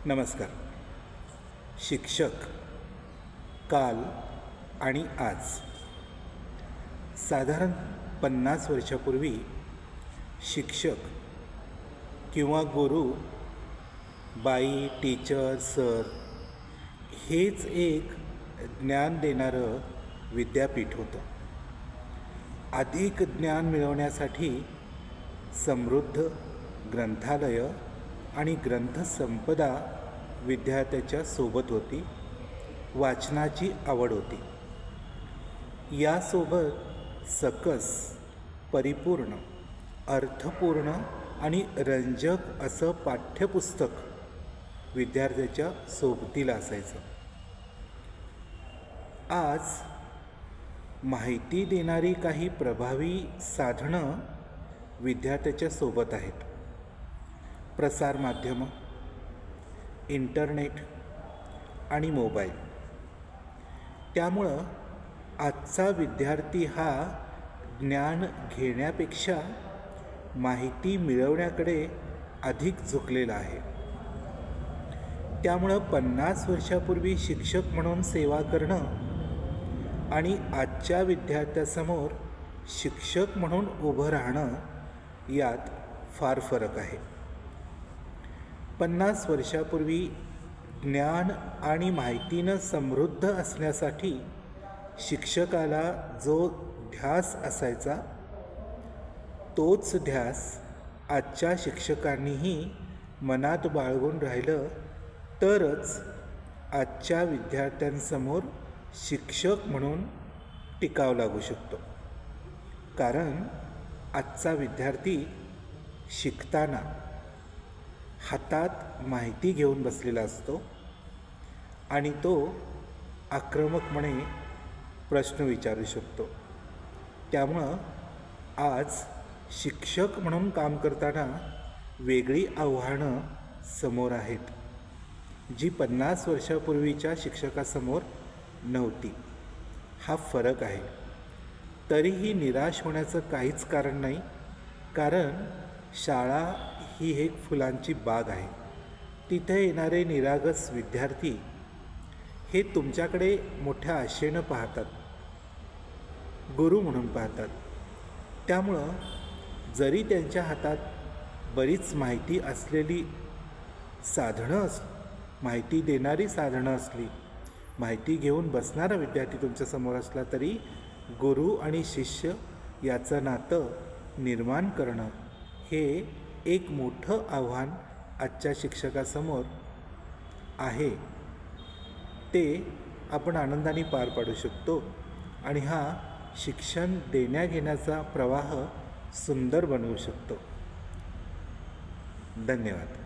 नमस्कार. शिक्षक काल आणि आज. साधारण 50 वर्षापूर्वी शिक्षक किंवा गुरु, बाई, टीचर, सर हेच एक ज्ञान देणारं विद्यापीठ होतं. अधिक ज्ञान मिळवण्यासाठी समृद्ध ग्रंथालय आणि ग्रंथसंपदा विद्यार्थ्याच्या सोबत होती. वाचनाची आवड होती. यासोबत सकस, परिपूर्ण, अर्थपूर्ण आणि रंजक असं पाठ्यपुस्तक विद्यार्थ्याच्या सोबतीला असायचं. आज माहिती देणारी काही प्रभावी साधनं विद्यार्थ्याच्या सोबत आहेत. प्रसारमाध्यमं, इंटरनेट आणि मोबाईल. त्यामुळं आजचा विद्यार्थी हा ज्ञान घेण्यापेक्षा माहिती मिळवण्याकडे अधिक झुकलेला आहे. त्यामुळं 50 वर्षापूर्वी शिक्षक म्हणून सेवा करणं आणि आजच्या विद्यार्थ्यासमोर शिक्षक म्हणून उभं राहणं यात फार फरक आहे. 50 वर्षापूर्वी ज्ञान आणि माहितीनं समृद्ध असण्यासाठी शिक्षकाला जो ध्यास असायचा तोच ध्यास आजच्या शिक्षकांनीही मनात बाळगून राहिलं तरच आजच्या विद्यार्थ्यांसमोर शिक्षक म्हणून टिकाव लागू शकतो. कारण आजचा विद्यार्थी शिकताना हातात माहिती घेऊन बसलेला असतो आणि तो आक्रमकपणे प्रश्न विचारू शकतो. त्यामुळं आज शिक्षक म्हणून काम करताना वेगळी आव्हानं समोर आहेत, जी 50 वर्षापूर्वीच्या शिक्षकासमोर नव्हती. हा फरक आहे. तरीही निराश होण्याचं काहीच कारण नाही. कारण शाळा ही एक फुलांची बाग आहे. तिथे येणारे निरागस विद्यार्थी हे तुमच्याकडे मोठ्या आशेनं पाहतात, गुरु म्हणून पाहतात. त्यामुळं जरी त्यांच्या हातात बरीच माहिती असलेली साधनं माहिती देणारी साधनं असली, माहिती घेऊन बसणारा विद्यार्थी तुमच्यासमोर असला तरी गुरु आणि शिष्य याचं नातं निर्माण करणं हे एक मोठं आव्हान आजच्या शिक्षकासमोर आहे. ते आपण आनंदाने पार पाडू शकतो आणि हा शिक्षण देण्याघेण्याचा प्रवाह सुंदर बनवू शकतो. धन्यवाद.